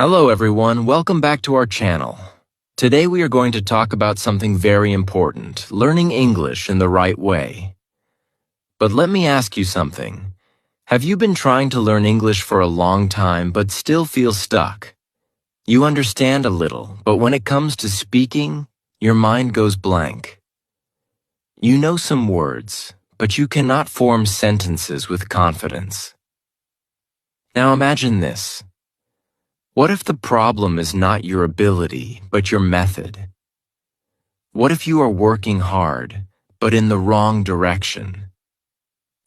Hello everyone, welcome back to our channel. Today we are going to talk about something very important, learning English in the right way. But let me ask you something. Have you been trying to learn English for a long time but still feel stuck? You understand a little, but when it comes to speaking, your mind goes blank. You know some words, but you cannot form sentences with confidence. Now imagine this. What if the problem is not your ability, but your method? What if you are working hard, but in the wrong direction?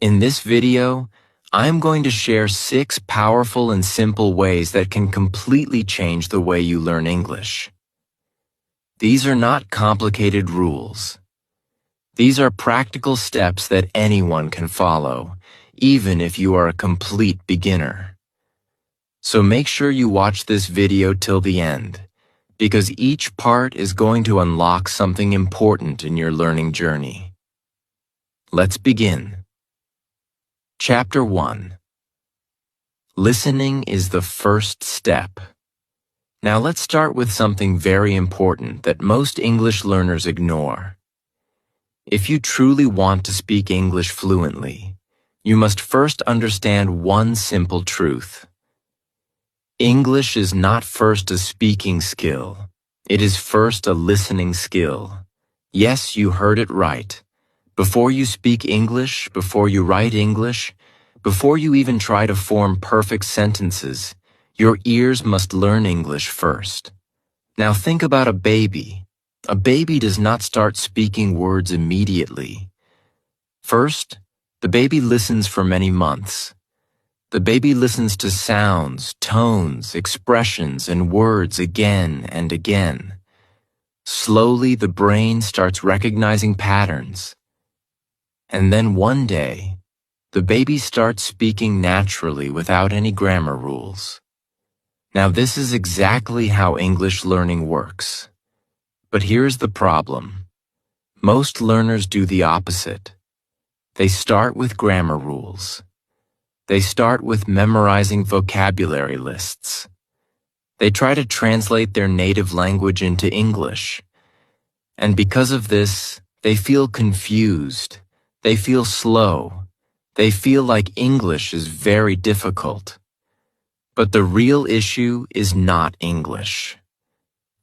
In this video, I am going to share 6 powerful and simple ways that can completely change the way you learn English. These are not complicated rules. These are practical steps that anyone can follow, even if you are a complete beginner. So make sure you watch this video till the end, because each part is going to unlock something important in your learning journey. Let's begin. Chapter 1. Listening is the first step. Now let's start with something very important that most English learners ignore. If you truly want to speak English fluently, you must first understand one simple truth. English is not first a speaking skill. It is first a listening skill. Yes, you heard it right. Before you speak English, before you write English, before you even try to form perfect sentences, your ears must learn English first. Now think about a baby. A baby does not start speaking words immediately. First, the baby listens for many months. The baby listens to sounds, tones, expressions, and words again and again. Slowly, the brain starts recognizing patterns. And then one day, the baby starts speaking naturally without any grammar rules. Now, this is exactly how English learning works. But here's the problem. Most learners do the opposite. They start with grammar rules. They start with memorizing vocabulary lists. They try to translate their native language into English. And because of this, they feel confused. They feel slow. They feel like English is very difficult. But the real issue is not English.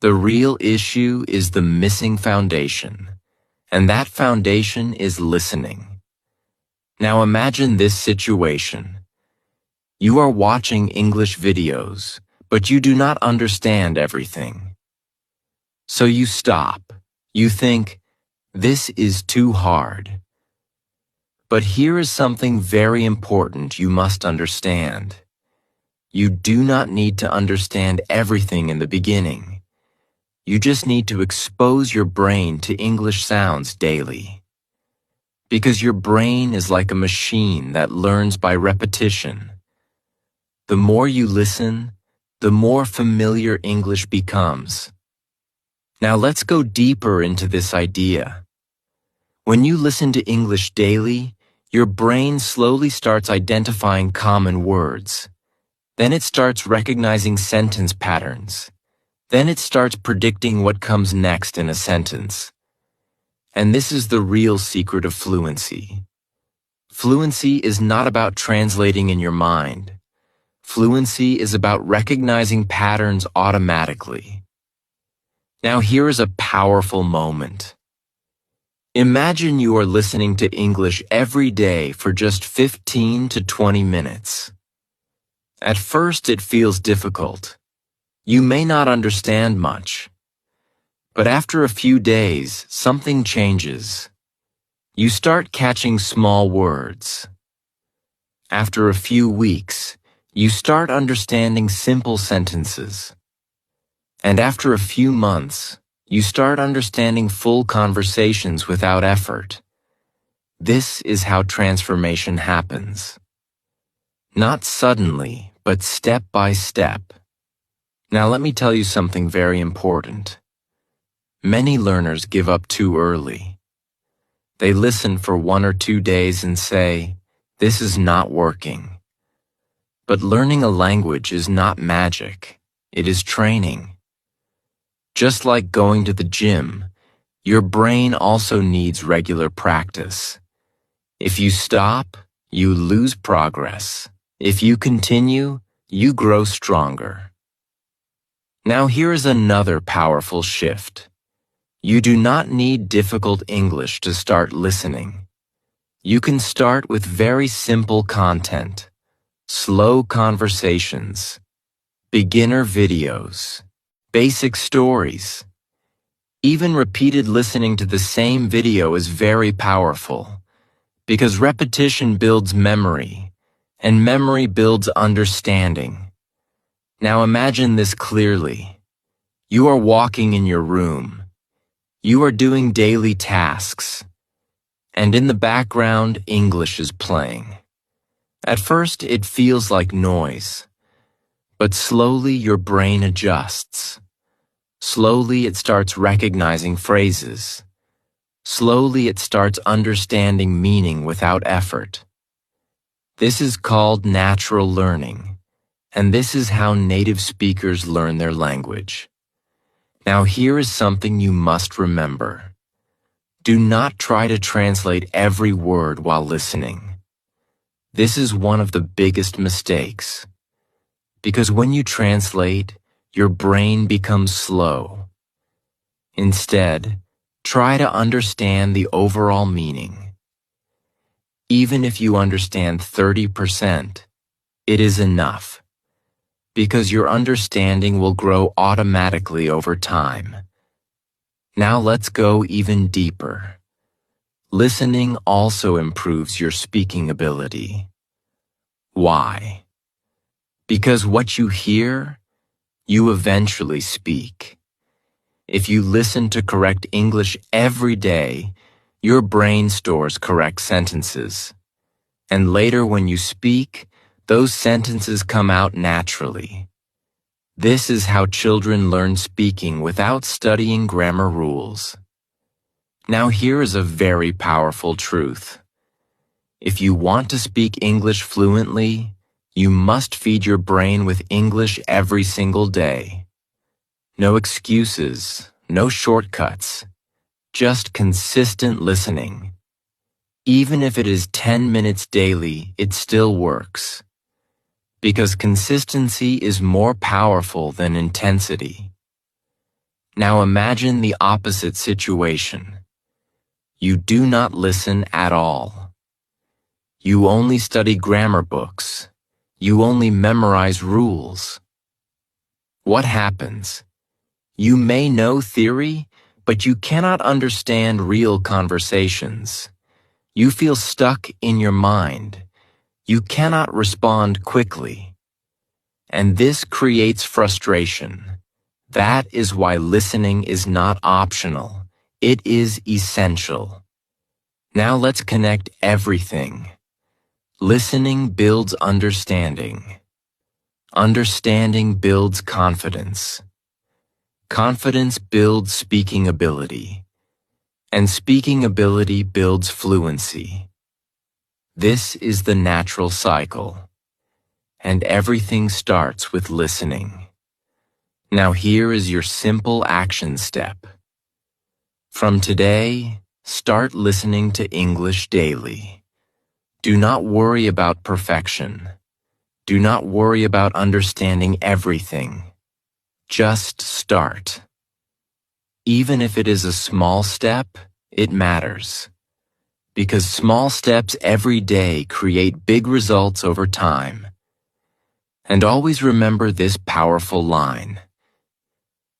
The real issue is the missing foundation. And that foundation is listening. Now imagine this situation. You are watching English videos, but you do not understand everything. So you stop. You think, this is too hard. But here is something very important you must understand. You do not need to understand everything in the beginning. You just need to expose your brain to English sounds daily. Because your brain is like a machine that learns by repetition. The more you listen, the more familiar English becomes. Now let's go deeper into this idea. When you listen to English daily, your brain slowly starts identifying common words. Then it starts recognizing sentence patterns. Then it starts predicting what comes next in a sentence. And this is the real secret of fluency. Fluency is not about translating in your mind. Fluency is about recognizing patterns automatically. Now here is a powerful moment. Imagine you are listening to English every day for just 15 to 20 minutes. At first it feels difficult. You may not understand much. But after a few days, something changes. You start catching small words. After a few weeks, you start understanding simple sentences. And after a few months, you start understanding full conversations without effort. This is how transformation happens. Not suddenly, but step by step. Now let me tell you something very important. Many learners give up too early. They listen for 1 or 2 days and say, "This is not working." But learning a language is not magic. It is training. Just like going to the gym, your brain also needs regular practice. If you stop, you lose progress. If you continue, you grow stronger. Now here is another powerful shift. You do not need difficult English to start listening. You can start with very simple content, slow conversations, beginner videos, basic stories. Even repeated listening to the same video is very powerful because repetition builds memory, and memory builds understanding. Now imagine this clearly. You are walking in your room. You are doing daily tasks. And in the background, English is playing. At first, it feels like noise. But slowly, your brain adjusts. Slowly, it starts recognizing phrases. Slowly, it starts understanding meaning without effort. This is called natural learning, and this is how native speakers learn their language. Now, here is something you must remember. Do not try to translate every word while listening. This is one of the biggest mistakes. Because when you translate, your brain becomes slow. Instead, try to understand the overall meaning. Even if you understand 30%, it is enough. Because your understanding will grow automatically over time. Now let's go even deeper. Listening also improves your speaking ability. Why? Because what you hear, you eventually speak. If you listen to correct English every day, your brain stores correct sentences. And later when you speak, those sentences come out naturally. This is how children learn speaking without studying grammar rules. Now here is a very powerful truth. If you want to speak English fluently, you must feed your brain with English every single day. No excuses, no shortcuts, just consistent listening. Even if it is 10 minutes daily, it still works. Because consistency is more powerful than intensity. Now imagine the opposite situation. You do not listen at all. You only study grammar books. You only memorize rules. What happens? You may know theory, but you cannot understand real conversations. You feel stuck in your mind. You cannot respond quickly. And this creates frustration. That is why listening is not optional. It is essential. Now let's connect everything. Listening builds understanding. Understanding builds confidence. Confidence builds speaking ability. And speaking ability builds fluency. This is the natural cycle. And everything starts with listening. Now here is your simple action step. From today, start listening to English daily. Do not worry about perfection. Do not worry about understanding everything. Just start. Even if it is a small step, it matters. Because small steps every day create big results over time. And always remember this powerful line.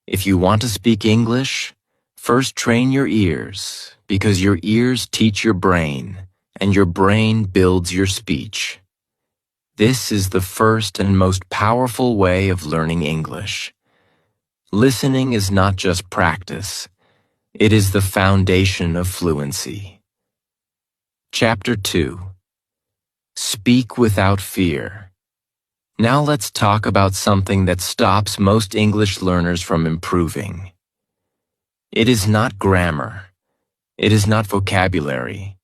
If you want to speak English, first train your ears, because your ears teach your brain, and your brain builds your speech. This is the first and most powerful way of learning English. Listening is not just practice. It is the foundation of fluency. Chapter 2. Speak without fear. Now let's talk about something that stops most English learners from improving. It is not grammar. It is not vocabulary.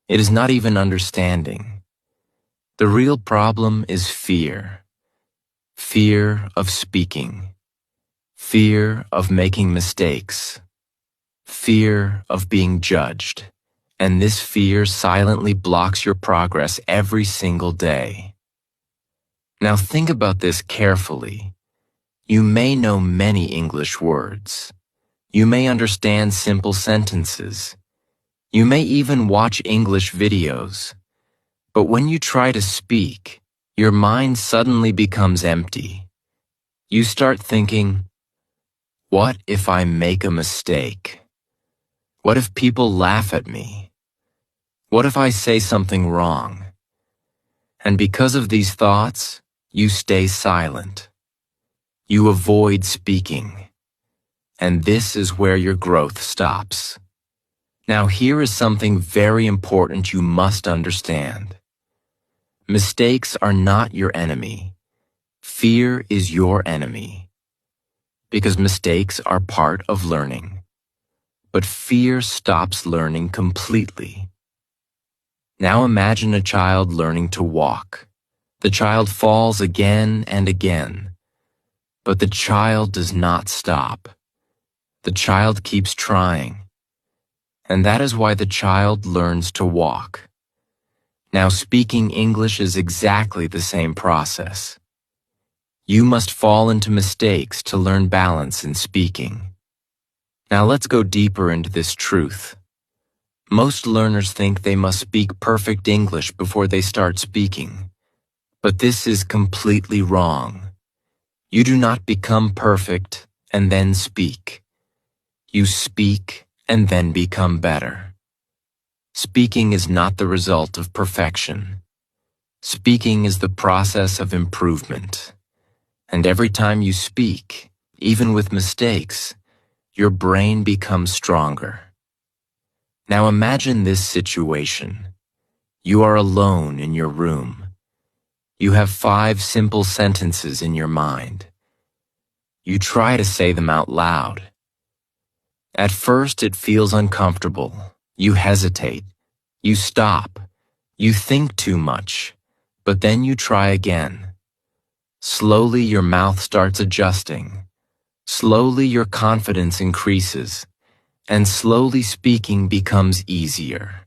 It is not even understanding. The real problem is fear. Fear of speaking. fear of making mistakes, fear of being judged, and this fear silently blocks your progress every single day. Now think about this carefully. You may know many English words. You may understand simple sentences. You may even watch English videos. But when you try to speak, your mind suddenly becomes empty. You start thinking, what if I make a mistake? What if people laugh at me? What if I say something wrong? And because of these thoughts, you stay silent. You avoid speaking. And this is where your growth stops. Now here is something very important you must understand. Mistakes are not your enemy. Fear is your enemy. Because mistakes are part of learning. But fear stops learning completely. Now imagine a child learning to walk. The child falls again and again. But the child does not stop. The child keeps trying. And that is why the child learns to walk. Now speaking English is exactly the same process. You must fall into mistakes to learn balance in speaking. Now let's go deeper into this truth. Most learners think they must speak perfect English before they start speaking. But this is completely wrong. You do not become perfect and then speak. You speak and then become better. Speaking is not the result of perfection. Speaking is the process of improvement. And every time you speak, even with mistakes, your brain becomes stronger. Now imagine this situation. You are alone in your room. You have 5 simple sentences in your mind. You try to say them out loud. At first it feels uncomfortable. You hesitate. You stop. You think too much. But then you try again. Slowly your mouth starts adjusting. Slowly your confidence increases. And slowly speaking becomes easier.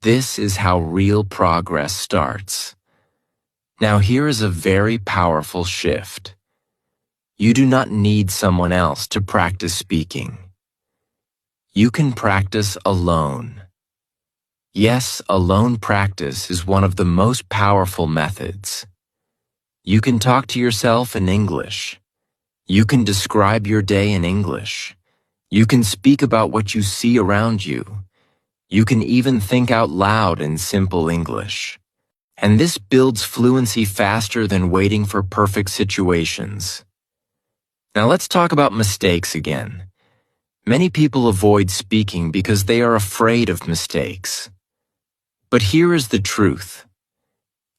This is how real progress starts. Now here is a very powerful shift. You do not need someone else to practice speaking. You can practice alone. Yes, alone practice is one of the most powerful methods. You can talk to yourself in English. You can describe your day in English. You can speak about what you see around you. You can even think out loud in simple English. And this builds fluency faster than waiting for perfect situations. Now let's talk about mistakes again. Many people avoid speaking because they are afraid of mistakes. But here is the truth.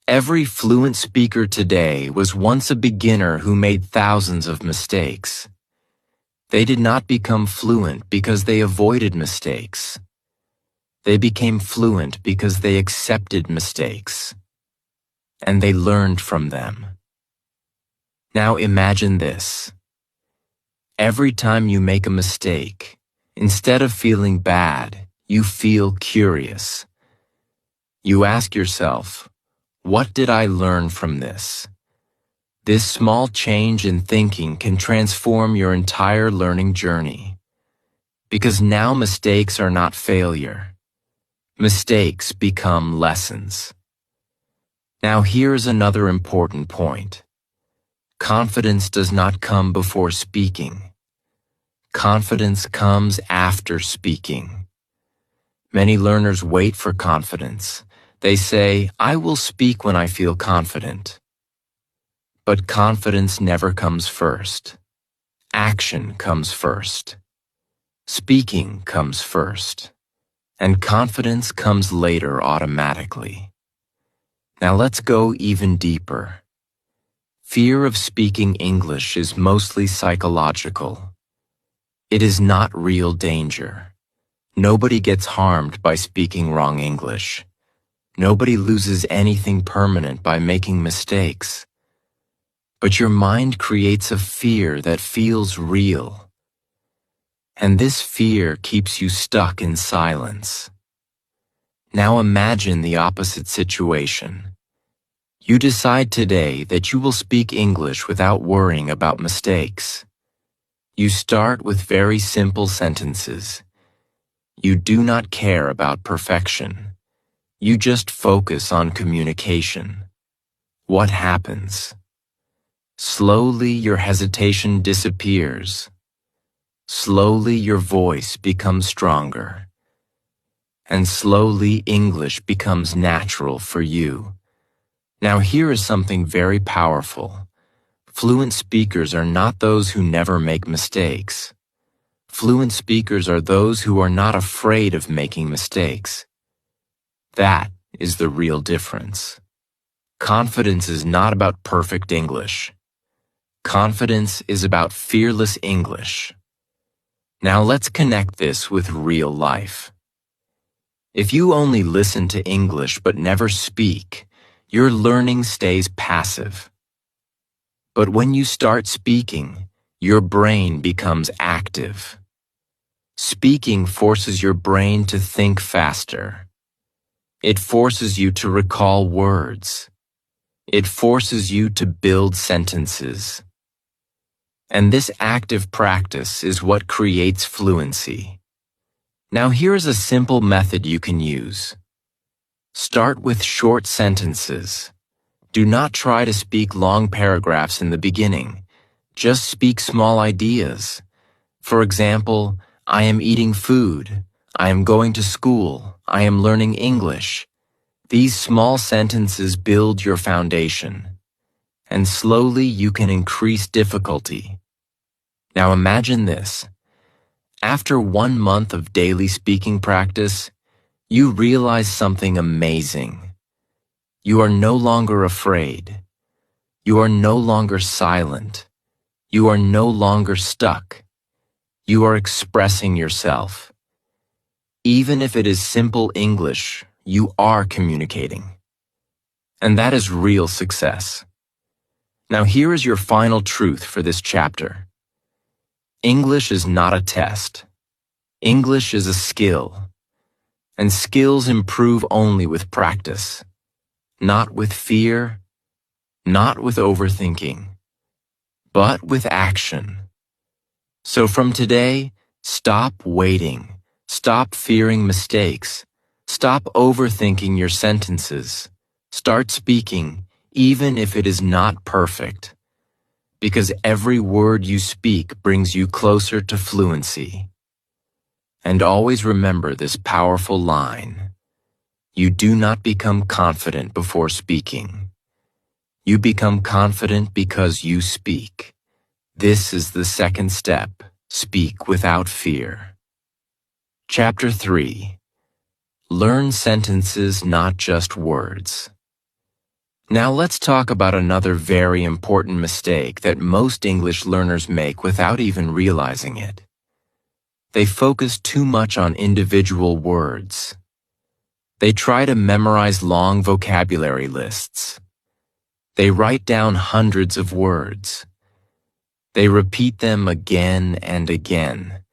Every fluent speaker today was once a beginner who made thousands of mistakes. They did not become fluent because they avoided mistakes. They became fluent because they accepted mistakes. And they learned from them. Now imagine this. Every time you make a mistake, instead of feeling bad, you feel curious. You ask yourself, what did I learn from this? This small change in thinking can transform your entire learning journey. Because now mistakes are not failure. Mistakes become lessons. Now here's another important point. Confidence does not come before speaking. Confidence comes after speaking. Many learners wait for confidence. They say, I will speak when I feel confident. But confidence never comes first. Action comes first. Speaking comes first. And confidence comes later automatically. Now let's go even deeper. Fear of speaking English is mostly psychological. It is not real danger. Nobody gets harmed by speaking wrong English. Nobody loses anything permanent by making mistakes. but your mind creates a fear that feels real. And this fear keeps you stuck in silence. Now imagine the opposite situation. You decide today that you will speak English without worrying about mistakes. You start with very simple sentences. You do not care about perfection. You just focus on communication. What happens? Slowly your hesitation disappears. Slowly your voice becomes stronger. And slowly English becomes natural for you. Now here is something very powerful. Fluent speakers are not those who never make mistakes. Fluent speakers are those who are not afraid of making mistakes. That is the real difference. Confidence is not about perfect English. Confidence is about fearless English. Now let's connect this with real life. If you only listen to English but never speak, your learning stays passive. But when you start speaking, your brain becomes active. Speaking forces your brain to think faster. It forces you to recall words. It forces you to build sentences. And this active practice is what creates fluency. Now here is a simple method you can use. Start with short sentences. Do not try to speak long paragraphs in the beginning. Just speak small ideas. For example, I am eating food. I am going to school. I am learning English. These small sentences build your foundation. And slowly you can increase difficulty. Now imagine this. After 1 month of daily speaking practice, you realize something amazing. You are no longer afraid. You are no longer silent. You are no longer stuck. You are expressing yourself. Even if it is simple English, you are communicating. And that is real success. Now here is your final truth for this chapter. English is not a test. English is a skill. And skills improve only with practice. Not with fear, not with overthinking, but with action. So from today, stop waiting, stop fearing mistakes, stop overthinking your sentences, start speaking even if it is not perfect, because every word you speak brings you closer to fluency. And always remember this powerful line. You do not become confident before speaking. You become confident because you speak. This is the second step. Speak without fear. Chapter 3. Learn sentences, not just words. Now let's talk about another very important mistake that most English learners make without even realizing it. They focus too much on individual words. They try to memorize long vocabulary lists. They write down hundreds of words. They repeat them again and again.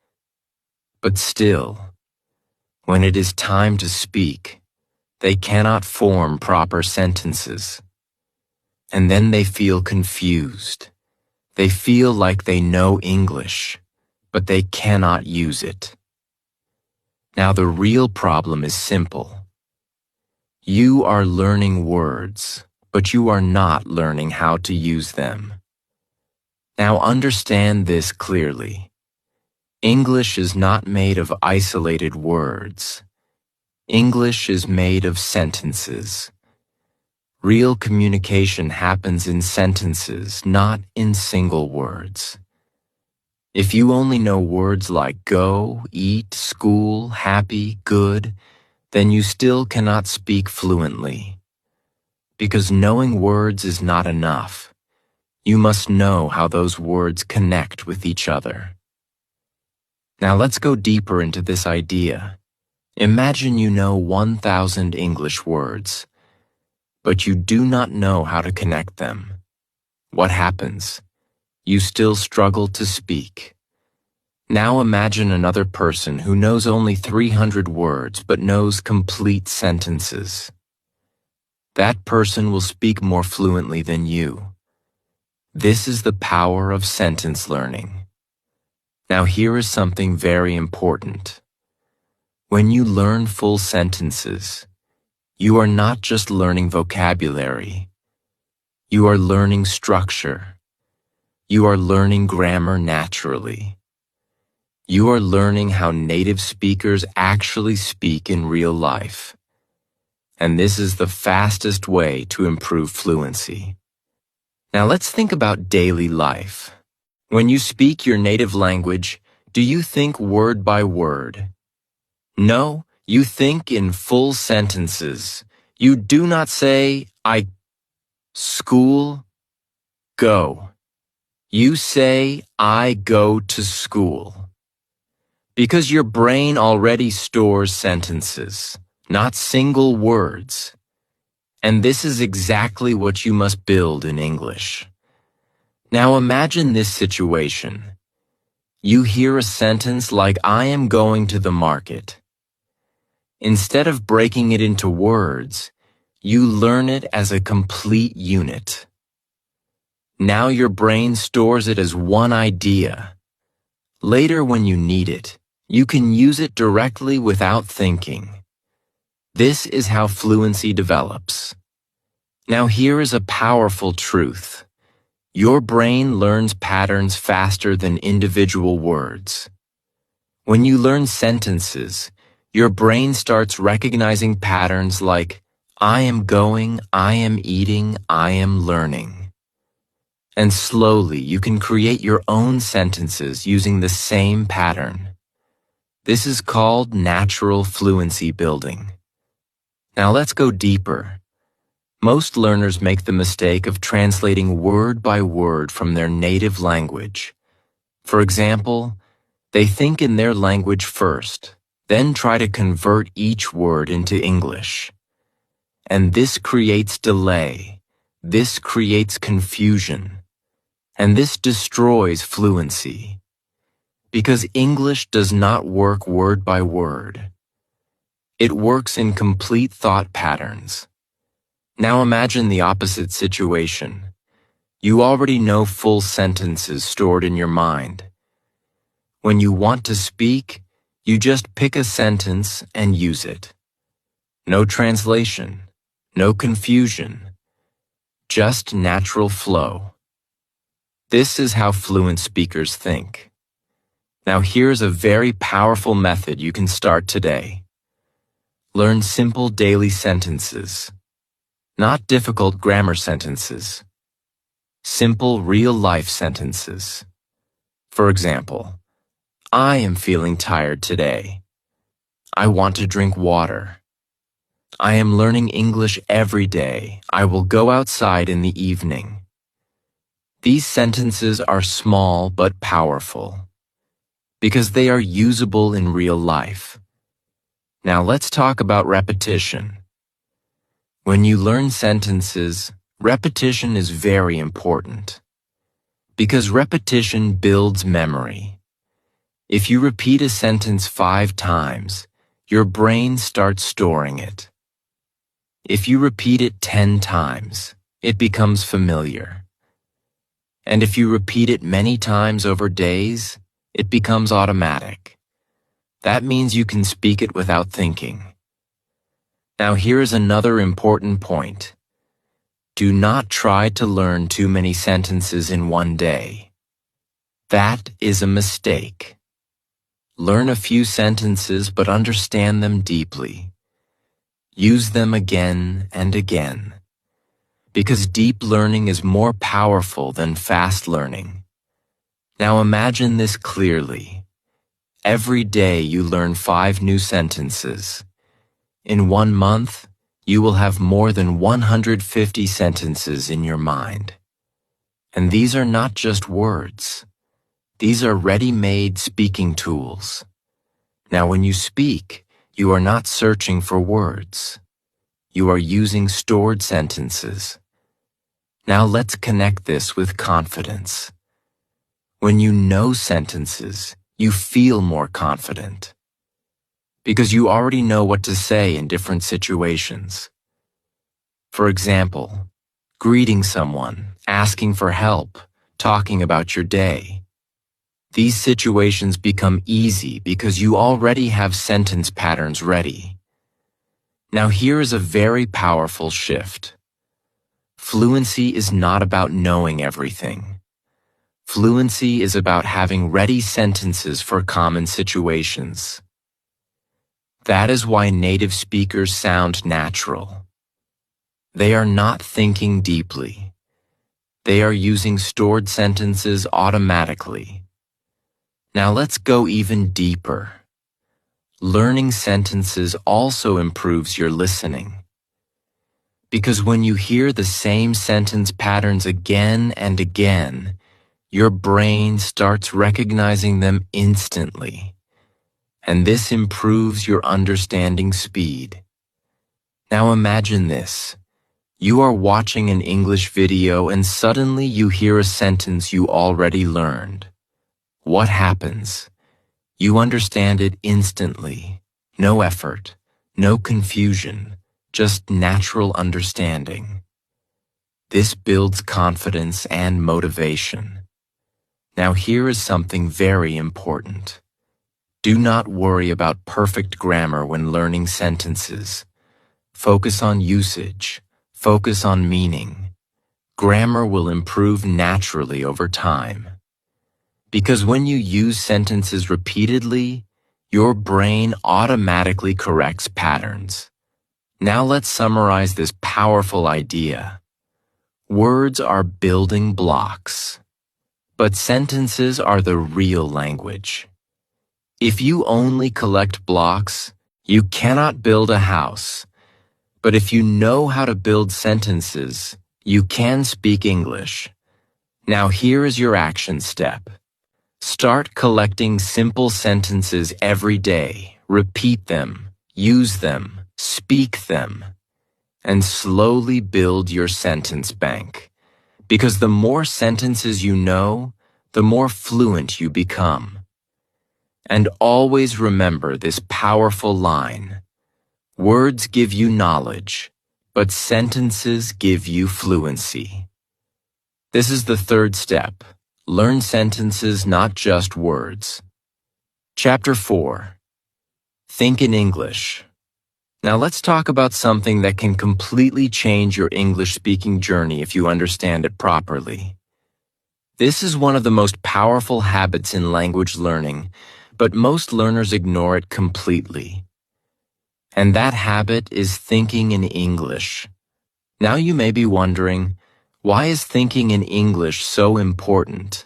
But still, when it is time to speak, they cannot form proper sentences. And then they feel confused. They feel like they know English, but they cannot use it. Now the real problem is simple. You are learning words, but you are not learning how to use them. Now understand this clearly. English is not made of isolated words. English is made of sentences. Real communication happens in sentences, not in single words. If you only know words like go, eat, school, happy, good, then you still cannot speak fluently. Because knowing words is not enough. You must know how those words connect with each other. Now let's go deeper into this idea. Imagine you know 1,000 English words, but you do not know how to connect them. What happens? You still struggle to speak. Now imagine another person who knows only 300 words but knows complete sentences. That person will speak more fluently than you. This is the power of sentence learning. Now here is something very important. When you learn full sentences, you are not just learning vocabulary. You are learning structure. You are learning grammar naturally. You are learning how native speakers actually speak in real life. And this is the fastest way to improve fluency. Now let's think about daily life. When you speak your native language, do you think word by word? No, you think in full sentences. You do not say, I school, go. You say, I go to school. Because your brain already stores sentences, not single words. And this is exactly what you must build in English. Now imagine this situation. You hear a sentence like, I am going to the market. Instead of breaking it into words, you learn it as a complete unit. Now your brain stores it as one idea. Later when you need it, you can use it directly without thinking. This is how fluency develops. Now here is a powerful truth. Your brain learns patterns faster than individual words. When you learn sentences, your brain starts recognizing patterns like, I am going, I am eating, I am learning. And slowly you can create your own sentences using the same pattern. This is called natural fluency building. Now let's go deeper. Most learners make the mistake of translating word by word from their native language. For example, they think in their language first, then try to convert each word into English. And this creates delay, this creates confusion, and this destroys fluency. Because English does not work word by word. It works in complete thought patterns. Now imagine the opposite situation. You already know full sentences stored in your mind. When you want to speak, you just pick a sentence and use it. No translation, no confusion, just natural flow. This is how fluent speakers think. Now here's a very powerful method you can start today. Learn simple daily sentences. Not difficult grammar sentences. Simple real-life sentences. For example, I am feeling tired today. I want to drink water. I am learning English every day. I will go outside in the evening. These sentences are small but powerful because they are usable in real life. Now let's talk about repetition. When you learn sentences, repetition is very important because repetition builds memory. If you repeat a sentence 5 times, your brain starts storing it. If you repeat it 10 times, it becomes familiar. And if you repeat it many times over days, it becomes automatic. That means you can speak it without thinking. Now here is another important point. Do not try to learn too many sentences in one day. That is a mistake. Learn a few sentences but understand them deeply. Use them again and again. Because deep learning is more powerful than fast learning. Now imagine this clearly. Every day you learn 5 new sentences. In 1 month, you will have more than 150 sentences in your mind. And these are not just words. These are ready-made speaking tools. Now when you speak, you are not searching for words. You are using stored sentences. Now let's connect this with confidence. When you know sentences, you feel more confident because you already know what to say in different situations. For example, greeting someone, asking for help, talking about your day. These situations become easy because you already have sentence patterns ready. Now here is a very powerful shift. Fluency is not about knowing everything. Fluency is about having ready sentences for common situations. That is why native speakers sound natural. They are not thinking deeply. They are using stored sentences automatically. Now let's go even deeper. Learning sentences also improves your listening. Because when you hear the same sentence patterns again and again, your brain starts recognizing them instantly. And this improves your understanding speed. Now imagine this. You are watching an English video and suddenly you hear a sentence you already learned. What happens? You understand it instantly. No effort, no confusion, just natural understanding. This builds confidence and motivation. Now here is something very important. Do not worry about perfect grammar when learning sentences. Focus on usage. Focus on meaning. Grammar will improve naturally over time. Because when you use sentences repeatedly, your brain automatically corrects patterns. Now let's summarize this powerful idea. Words are building blocks, but sentences are the real language. If you only collect blocks, you cannot build a house. But if you know how to build sentences, you can speak English. Now here is your action step. Start collecting simple sentences every day. Repeat them, use them, speak them, and slowly build your sentence bank. Because the more sentences you know, the more fluent you become. And always remember this powerful line. Words give you knowledge, but sentences give you fluency. This is the third step. Learn sentences, not just words. Chapter 4. Think in English. Now let's talk about something that can completely change your English speaking journey if you understand it properly. This is one of the most powerful habits in language learning, but most learners ignore it completely. And that habit is thinking in English. Now you may be wondering, why is thinking in English so important?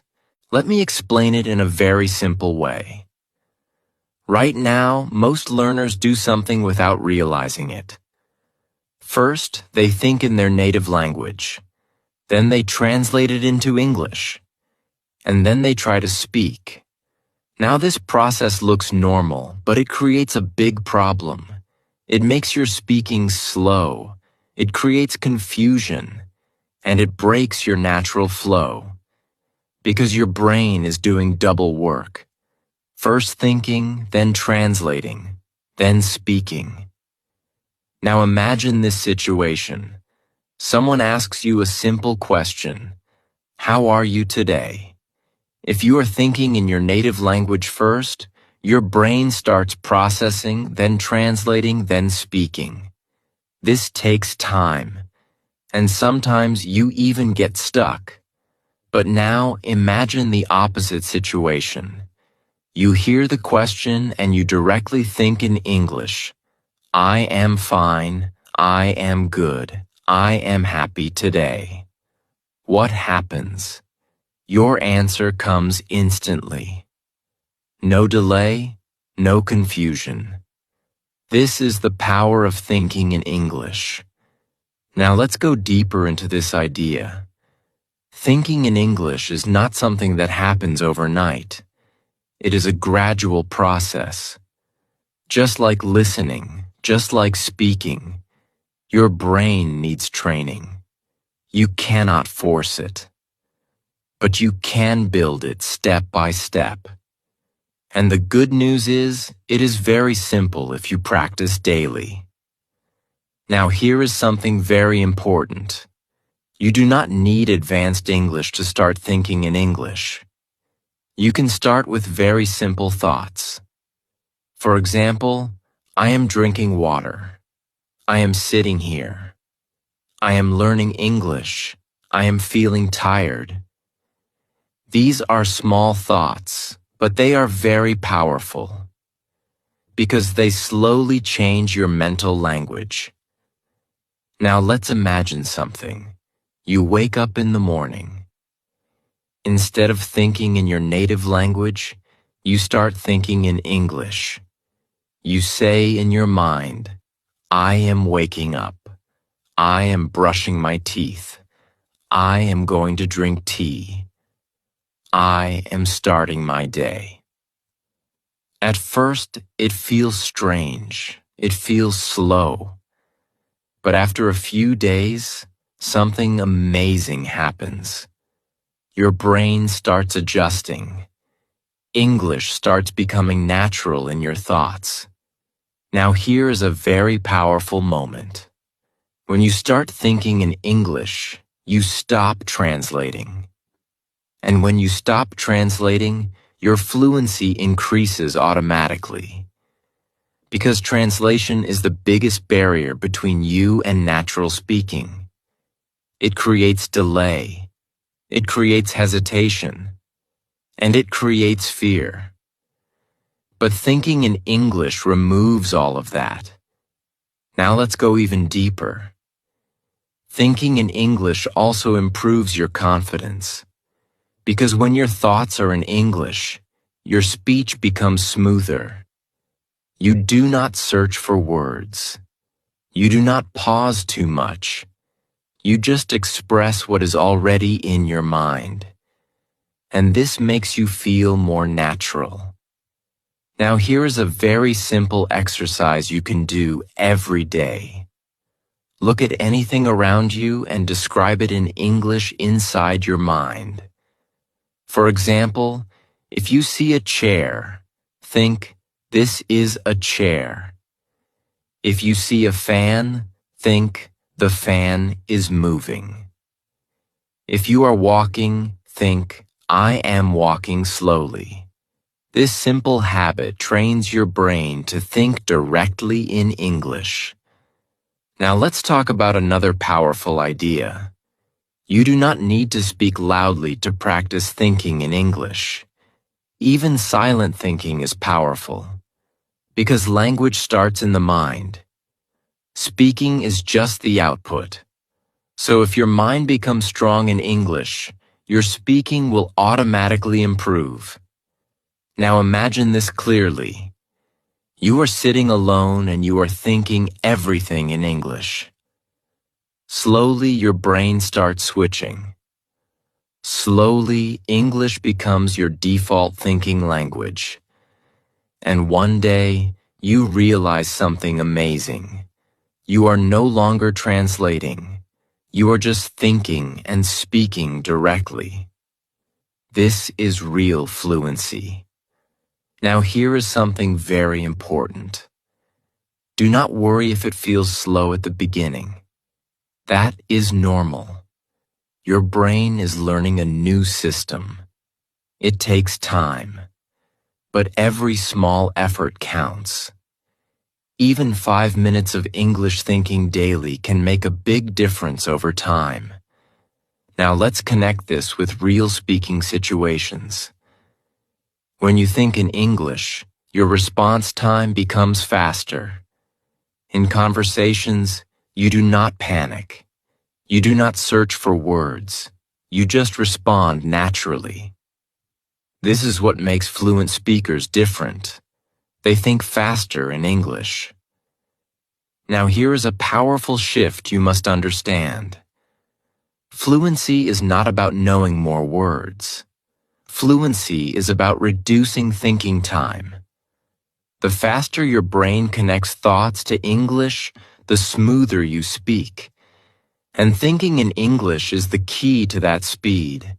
Let me explain it in a very simple way. Right now, most learners do something without realizing it. First, they think in their native language. Then they translate it into English. And then they try to speak. Now this process looks normal, but it creates a big problem. It makes your speaking slow. It creates confusion. And it breaks your natural flow. Because your brain is doing double work. First thinking, then translating, then speaking. Now imagine this situation. Someone asks you a simple question. How are you today? If you are thinking in your native language first, your brain starts processing, then translating, then speaking. This takes time. And sometimes you even get stuck. But now imagine the opposite situation. You hear the question and you directly think in English. I am fine. I am good. I am happy today. What happens? Your answer comes instantly. No delay, no confusion. This is the power of thinking in English. Now let's go deeper into this idea. Thinking in English is not something that happens overnight. It is a gradual process. Just like listening, just like speaking, your brain needs training. You cannot force it, but you can build it step by step. And the good news is, it is very simple if you practice daily. Now here is something very important. You do not need advanced English to start thinking in English. You can start with very simple thoughts. For example, I am drinking water. I am sitting here. I am learning English. I am feeling tired. These are small thoughts, but they are very powerful because they slowly change your mental language. Now let's imagine something. You wake up in the morning. Instead of thinking in your native language, you start thinking in English. You say in your mind, I am waking up. I am brushing my teeth. I am going to drink tea. I am starting my day. At first, it feels strange. It feels slow. But after a few days, something amazing happens. Your brain starts adjusting. English starts becoming natural in your thoughts. Now here is a very powerful moment. When you start thinking in English, you stop translating. And when you stop translating, your fluency increases automatically. Because translation is the biggest barrier between you and natural speaking. It creates delay. It creates hesitation. And it creates fear. But thinking in English removes all of that. Now let's go even deeper. Thinking in English also improves your confidence. Because when your thoughts are in English, your speech becomes smoother. You do not search for words. You do not pause too much. You just express what is already in your mind. And this makes you feel more natural. Now here is a very simple exercise you can do every day. Look at anything around you and describe it in English inside your mind. For example, if you see a chair, think, this is a chair. If you see a fan, think, the fan is moving. If you are walking, think, I am walking slowly. This simple habit trains your brain to think directly in English. Now let's talk about another powerful idea. You do not need to speak loudly to practice thinking in English. Even silent thinking is powerful, because language starts in the mind. Speaking is just the output. So if your mind becomes strong in English, your speaking will automatically improve. Now imagine this clearly. You are sitting alone and you are thinking everything in English. Slowly, your brain starts switching. Slowly, English becomes your default thinking language. And one day, you realize something amazing. You are no longer translating. You are just thinking and speaking directly. This is real fluency. Now here is something very important. Do not worry if it feels slow at the beginning. That is normal. Your brain is learning a new system. It takes time, but every small effort counts. Even 5 minutes of English thinking daily can make a big difference over time. Now let's connect this with real speaking situations. When you think in English, your response time becomes faster. In conversations, you do not panic. You do not search for words. You just respond naturally. This is what makes fluent speakers different. They think faster in English. Now here is a powerful shift you must understand. Fluency is not about knowing more words. Fluency is about reducing thinking time. The faster your brain connects thoughts to English, the smoother you speak. And thinking in English is the key to that speed.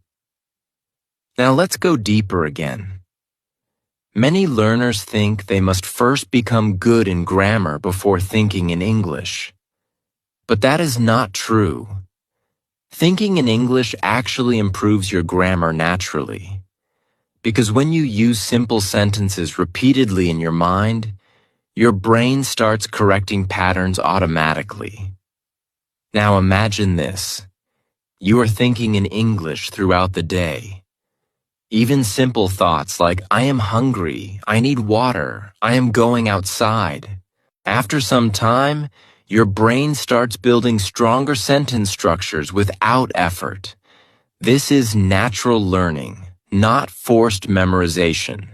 Now let's go deeper again. Many learners think they must first become good in grammar before thinking in English. But that is not true. Thinking in English actually improves your grammar naturally. Because when you use simple sentences repeatedly in your mind, your brain starts correcting patterns automatically. Now imagine this. You are thinking in English throughout the day. Even simple thoughts like, I am hungry, I need water, I am going outside. After some time, your brain starts building stronger sentence structures without effort. This is natural learning, not forced memorization.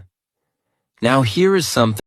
Now here is something